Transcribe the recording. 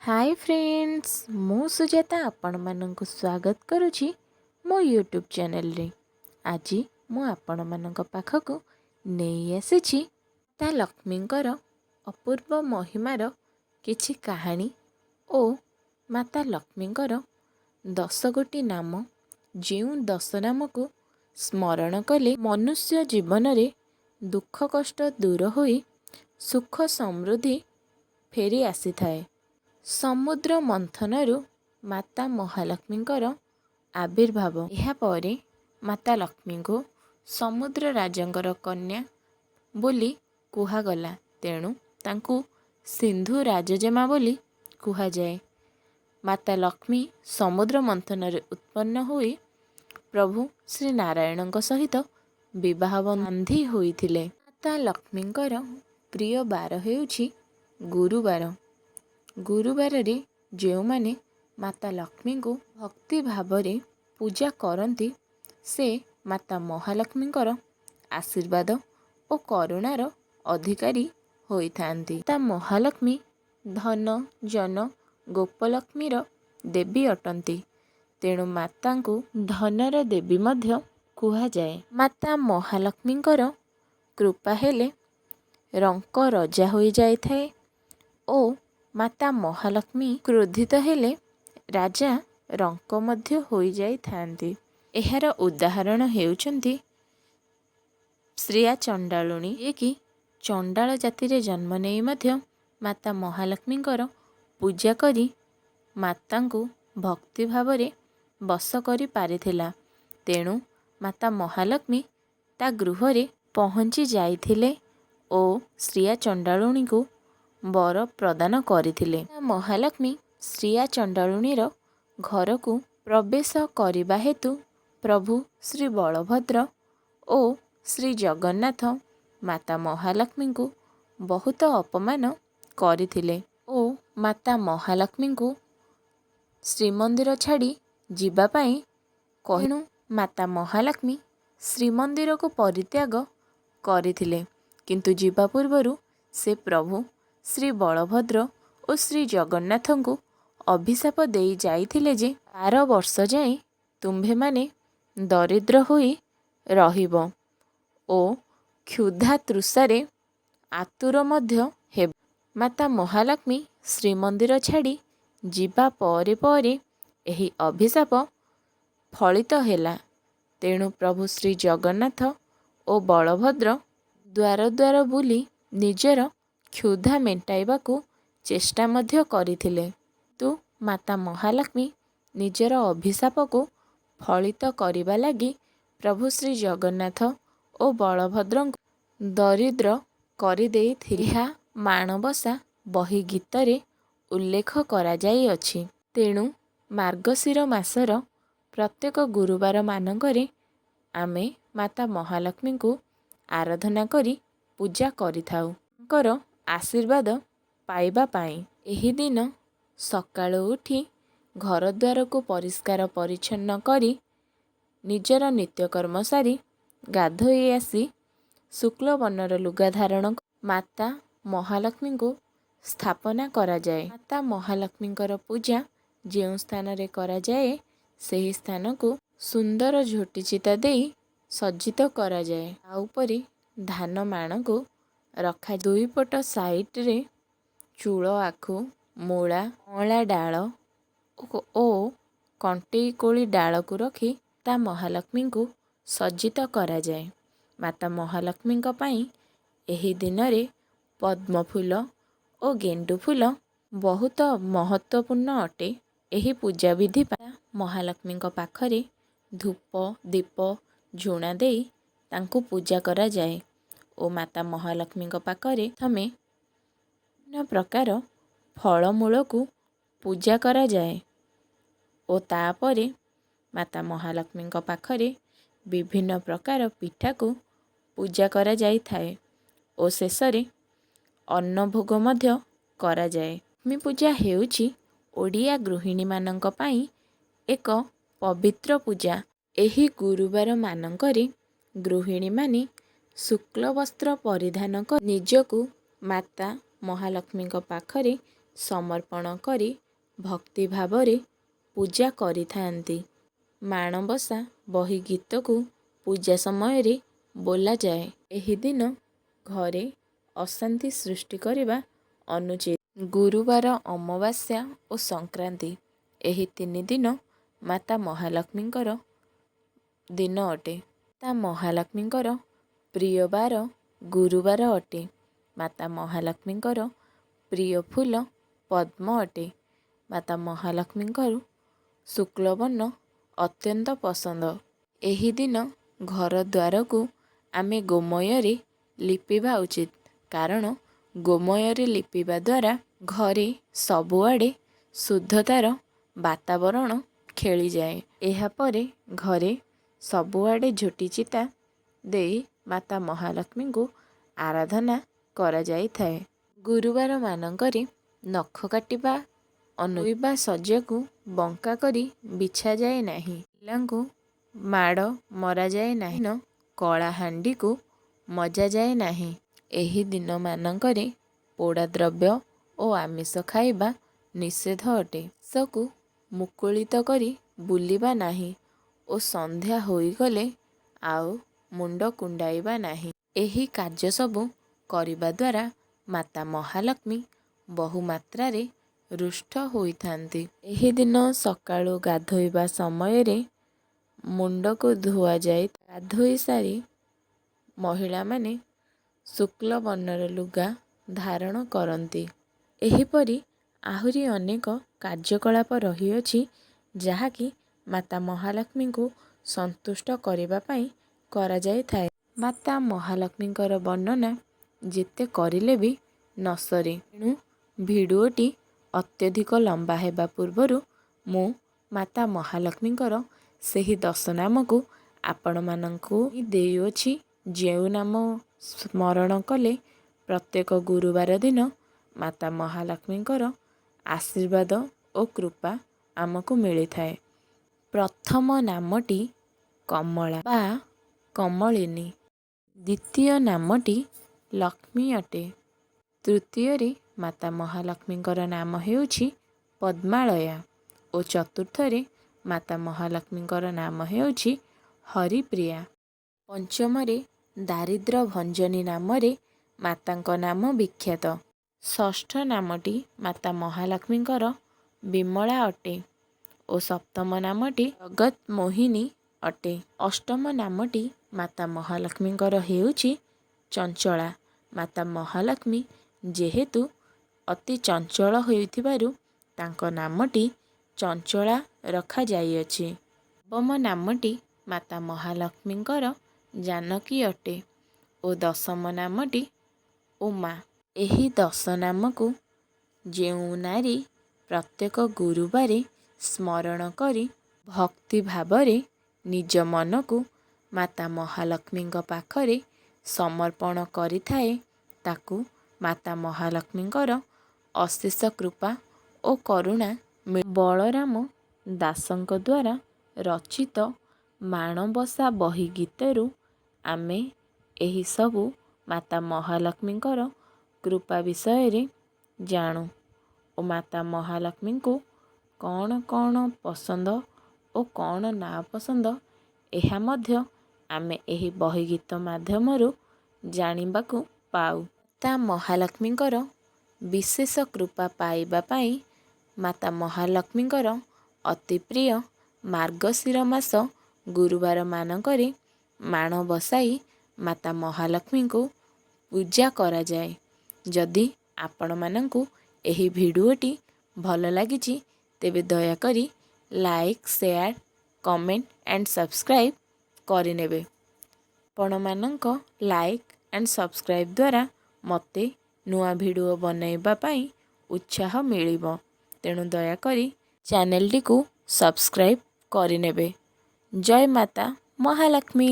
Hi friends, मु सुजाता आपण मानक स्वागत करुछि मो यूट्यूब चैनल रे। आज मु आपण मानक पाखक नहीं आसी ता लक्ष्मींकर अपूर्व महिमार किछि कहानी ओ माता लक्ष्मींकर 10 गोटी नाम जो 10 नाम को स्मरण कले मनुष्य जीवन रे दुख कष्ट दूर होई सुख समृद्धि फेरी आसी थाए। समुद्र मंथनरु माता महालक्ष्मींकर आविर्भाव। एहापरे माता लक्ष्मी को समुद्र राजंकर कन्या बोली कुहागला, तेणु तांकु सिंधु राजजेमा बोली कुहाजाए। माता लक्ष्मी समुद्र मंथन उत्पन्न होई प्रभु श्री नारायण सहित विवाह बांधी होइथिले। माता लक्ष्मींकर प्रिय बार हेउछि गुरुवार। गुरुवार रे जो माने माता लक्ष्मी को भक्ति भाव रे पूजा करती से माता महालक्ष्मींकर आशीर्वाद और करुणार अधिकारी होइथांती। माता महालक्ष्मी धन जन गोपलक्ष्मीर देवी अटंती, तेणु माता को धनर देवी मध्य कुहा जाए। माता महालक्ष्मींकर कृपा हेले रंक रजा होई जाए थाए ओ माता महालक्ष्मी क्रोधित हेले राजा रंक मध्य होई जाई थांती। एहार उदाहरण हेउचंती श्रिया चंडालुणी, ये कि चंडाल जाति रे जन्म नहीं मध्य माता महालक्ष्मींकर पूजा करी माता को भक्ति भाव रे बस करी पारिथिला। तेणु माता महालक्ष्मी ता गृह रे पहुँची जाइथिले ओ श्रिया चंडालुणी को बर प्रदान करथिले। महालक्ष्मी श्रिया चंडालुणीर घर को प्रवेश करने हेतु प्रभु श्री बलभद्र ओ श्री जगन्नाथ माता महालक्ष्मी को बहुत अपमान करथिले ओ माता महालक्ष्मी को श्रीमंदिर छाड़ी जीवापाई कहणु माता महालक्ष्मी श्रीमंदिर को परित्याग करथिले, किंतु जीवा पूर्वरु से प्रभु श्री बलभद्र और श्री जगन्नाथ को अभिशाप दे जाइथिले जे 12 वर्ष जाए तुम्भे माने दरिद्र होई रहिबो ओ क्षुधा तृषारे आतुर मध्य हेब। माता महालक्ष्मी श्रीमंदिर छाड़ी जीवा परे परे एही अभिशाप फलित हेला। तेणु प्रभु श्री जगन्नाथ ओ बलभद्र द्वार द्वार बुली निजर क्षुधा मेंटाइबा को चेष्टा मध्य करिथिले, तो माता महालक्ष्मी निजर अभिशाप को फलित करिबा लागि प्रभु श्री जगन्नाथ ओ बलभद्र दरिद्र करि देइथिले। यह माणबसा बही गीत रे उल्लेख करा जाई अछि। तेणु मार्गशीर मासर प्रत्येक गुरुवार मानकरे आमे माता महालक्ष्मी को आराधना करी पूजा करिथाउ कर आशीर्वाद पाइबा पाई। एही दिन सकाळु उठी घर द्वार को परिष्कार परिच्छन्न करी निजर नित्यकर्म सारी गाधोई आसी शुक्ल वर्णर लुगा धारण माता महालक्ष्मी को स्थापना करा जाए। माता महालक्ष्मींकर पूजा जो स्थान रे करा जाए सही स्थान को सुंदर झोटी चिता देई सज्जित करा जाए। आ उपरे धान माण को रखा। दुई पट साइड रे चूल आखु मूला अँला डाल ओ कंटेई कोली डाल को रखी ता महालक्ष्मी को सज्जित करा जाए। माता महालक्ष्मी पाई एही दिन रे पद्म फूल ओ गेंडु फूल बहुत महत्वपूर्ण अटे। एही पूजा विधि पा महालक्ष्मी पाखरे धूप दीप झुणा देई तांको पूजा करा जाए ओ माता महालक्ष्मी पाखरे थमे विभिन्न प्रकार फलमूल को पूजा करा जाए ओ तापरे माता महालक्ष्मी पाखरे विभिन्न प्रकार पिठा को पूजा करा जाई थाए ओ शेषरे अन्न भोग मध्य करा जाए। लक्ष्मी पूजा हेउछि ओडिया गृहिणी मानक पाई एक पवित्र पूजा। एही गुरुवार मानकरे गृहिणी माने शुक्ल वस्त्र परिधान कर निजको माता महालक्ष्मी पाखरे ସମର୍ପଣ କରି ଭକ୍ତି ଭାବରେ ପୂଜା କରିଥାନ୍ତି। ମାଣବସା ବହି ଗୀତକୁ ପୂଜା ସମୟରେ ବୋଲାଯାଏ। ଏହି ଦିନ ଘରେ ଅଶାନ୍ତି ସୃଷ୍ଟି କରିବା ଅନୁଚିତ। ଗୁରୁବାର, ଅମାବାସ୍ୟା ଓ ସଂକ୍ରାନ୍ତି ଏହି 3 ଦିନ ମାତା ମହାଲକ୍ଷ୍ମୀଙ୍କର ଦିନ ଅଟେ। ମାତା ମହାଲକ୍ଷ୍ମୀଙ୍କର ପ୍ରିୟ ବାର ଗୁରୁବାର ଅଟେ। ମାତା ମହାଲକ୍ଷ୍ମୀଙ୍କର ପ୍ରିୟ ଫୁଲ ପଦ୍ମ ଅଟେ। ମାତା ମହାଲକ୍ଷ୍ମୀଙ୍କର ଶୁକ୍ଳବର୍ଣ୍ଣ ଅତ୍ୟନ୍ତ ପସନ୍ଦ। ଏହି ଦିନ ଘର ଦ୍ୱାରକୁ ଆମେ ଗୋମୟରେ ଲିପିବା ଉଚିତ, କାରଣ ଗୋମୟରେ ଲିପିବା ଦ୍ୱାରା ଘରେ ସବୁଆଡ଼େ ଶୁଦ୍ଧତାର ବାତାବରଣ ଖେଳିଯାଏ। ଏହାପରେ ଘରେ ସବୁଆଡ଼େ ଝୋଟି ଚିତା ଦେଇ ମାତା ମହାଲକ୍ଷ୍ମୀଙ୍କୁ ଆରାଧନା କରାଯାଇଥାଏ। ଗୁରୁବାର ମାନଙ୍କରେ ନଖ କାଟିବା ଅନୁଚିତ। ଶଯ୍ୟାକୁ ବଙ୍କା କରି ବିଛାଯାଏ ନାହିଁ। ପିଲାଙ୍କୁ ମାଡ଼ ମରାଯାଏ ନାହିଁ। କଳାହାଣ୍ଡିକୁ ମଜାଯାଏ ନାହିଁ। ଏହି ଦିନମାନଙ୍କରେ ପୋଡ଼ା ଦ୍ରବ୍ୟ ଓ ଆମିଷ ଖାଇବା ନିଷେଧ ଅଟେ। କେଶକୁ ମୁକୁଳିତ କରି ବୁଲିବା ନାହିଁ ଓ ସନ୍ଧ୍ୟା ହୋଇଗଲେ ଆଉ ମୁଣ୍ଡ କୁଣ୍ଡାଇବା ନାହିଁ। ଏହି କାର୍ଯ୍ୟ ସବୁ କରିବା ଦ୍ୱାରା ମାତା ମହାଲକ୍ଷ୍ମୀ ବହୁ ମାତ୍ରାରେ ରୁଷ୍ଟ ହୋଇଥାନ୍ତି। ଏହି ଦିନ ସକାଳୁ ଗାଧୋଇବା ସମୟରେ ମୁଣ୍ଡକୁ ଧୁଆଯାଇ ଗାଧୋଇ ସାରି ମହିଳାମାନେ ଶୁକ୍ଳ ବର୍ଣ୍ଣର ଲୁଗା ଧାରଣ କରନ୍ତି। ଏହିପରି ଆହୁରି ଅନେକ କାର୍ଯ୍ୟକଳାପ ରହିଅଛି, ଯାହାକି ମାତା ମହାଲକ୍ଷ୍ମୀଙ୍କୁ ସନ୍ତୁଷ୍ଟ କରିବା ପାଇଁ କରାଯାଇଥାଏ। ମାତା ମହାଲକ୍ଷ୍ମୀଙ୍କର ବର୍ଣ୍ଣନା ଯେତେ କରିଲେ ବି ନ ସରେ। ତେଣୁ ଭିଡ଼ିଓଟି ଅତ୍ୟଧିକ ଲମ୍ବା ହେବା ପୂର୍ବରୁ ମୁଁ ମାତା ମହାଲକ୍ଷ୍ମୀଙ୍କର ସେହି 10 ନାମକୁ ଆପଣମାନଙ୍କୁ ଦେଉଅଛି, ଯେଉଁ ନାମ ସ୍ମରଣ କଲେ ପ୍ରତ୍ୟେକ ଗୁରୁବାର ଦିନ ମାତା ମହାଲକ୍ଷ୍ମୀଙ୍କର ଆଶୀର୍ବାଦ ଓ କୃପା ଆମକୁ ମିଳିଥାଏ। ପ୍ରଥମ ନାମଟି କମଳା ବା କମଳିନୀ। ଦ୍ୱିତୀୟ ନାମଟି ଲକ୍ଷ୍ମୀ ଅଟେ। ତୃତୀୟରେ ମାତା ମହାଲକ୍ଷ୍ମୀଙ୍କର ନାମ ହେଉଛି ପଦ୍ମାଳୟା ଓ ଚତୁର୍ଥରେ ମାତା ମହାଲକ୍ଷ୍ମୀଙ୍କର ନାମ ହେଉଛି ହରିପ୍ରିୟା। ପଞ୍ଚମରେ ଦାରିଦ୍ର୍ୟ ଭଞ୍ଜନୀ ନାମରେ ମାତାଙ୍କ ନାମ ବିଖ୍ୟାତ। ଷଷ୍ଠ ନାମଟି ମାତା ମହାଲକ୍ଷ୍ମୀଙ୍କର ବିମଳା ଅଟେ ଓ ସପ୍ତମ ନାମଟି ଜଗତମୋହିନୀ ଅଟେ। ଅଷ୍ଟମ ନାମଟି ମାତା ମହାଲକ୍ଷ୍ମୀଙ୍କର ହେଉଛି ଚଞ୍ଚଳା। ମାତା ମହାଲକ୍ଷ୍ମୀ ଯେହେତୁ ଅତି ଚଞ୍ଚଳ ହୋଇଥିବାରୁ ତାଙ୍କ ନାମଟି ଚଞ୍ଚଳା ରଖାଯାଇଅଛି। ନବମ ନାମଟି ମାତା ମହାଲକ୍ଷ୍ମୀଙ୍କର ଜାନକୀ ଅଟେ ଓ ଦଶମ ନାମଟି ଉମା। ଏହି 10 ନାମକୁ ଯେଉଁ ନାରୀ ପ୍ରତ୍ୟେକ ଗୁରୁବାରେ ସ୍ମରଣ କରି ଭକ୍ତି ଭାବରେ ନିଜ ମନକୁ ମାତା ମହାଲକ୍ଷ୍ମୀଙ୍କ ପାଖରେ ସମର୍ପଣ କରିଥାଏ, ତାକୁ ମାତା ମହାଲକ୍ଷ୍ମୀଙ୍କର ଅଶେଷ କୃପା ଓ କରୁଣା ମିଳେ। ବଳରାମ ଦାସଙ୍କ ଦ୍ୱାରା ରଚିତ ମାଣବସା ବହି ଗୀତରୁ ଆମେ ଏହିସବୁ ମାତା ମହାଲକ୍ଷ୍ମୀଙ୍କର କୃପା ବିଷୟରେ ଜାଣୁ ଓ ମାତା ମହାଲକ୍ଷ୍ମୀଙ୍କୁ କ'ଣ କ'ଣ ପସନ୍ଦ ଓ କ'ଣ ନାପସନ୍ଦ, ଏହା ମଧ୍ୟ ଆମେ ଏହି ବହି ଗୀତ ମାଧ୍ୟମରୁ ଜାଣିବାକୁ ପାଉ। ମାତା ମହାଲକ୍ଷ୍ମୀଙ୍କର ବିଶେଷ କୃପା ପାଇବା ପାଇଁ ମାତା ମହାଲକ୍ଷ୍ମୀଙ୍କର ଅତି ପ୍ରିୟ ମାର୍ଗଶିର ମାସ ଗୁରୁବାର ମାନଙ୍କରେ ମାଣ ବସାଇ ମାତା ମହାଲକ୍ଷ୍ମୀଙ୍କୁ ପୂଜା କରାଯାଏ। ଯଦି ଆପଣମାନଙ୍କୁ ଏହି ଭିଡ଼ିଓଟି ଭଲ ଲାଗିଛି, ତେବେ ଦୟାକରି like, share, comment and subscribe କରିନେବେ। ଆପଣମାନଙ୍କ ଲାଇକ୍ ଆଣ୍ଡ ସବସ୍କ୍ରାଇବ୍ ଦ୍ୱାରା ମୋତେ ନୂଆ ଭିଡ଼ିଓ ବନାଇବା ପାଇଁ ଉତ୍ସାହ ମିଳିବ। ତେଣୁ ଦୟାକରି ଚ୍ୟାନେଲଟିକୁ ସବସ୍କ୍ରାଇବ୍ କରିନେବେ। ଜୟ ମାତା ମହାଲକ୍ଷ୍ମୀ।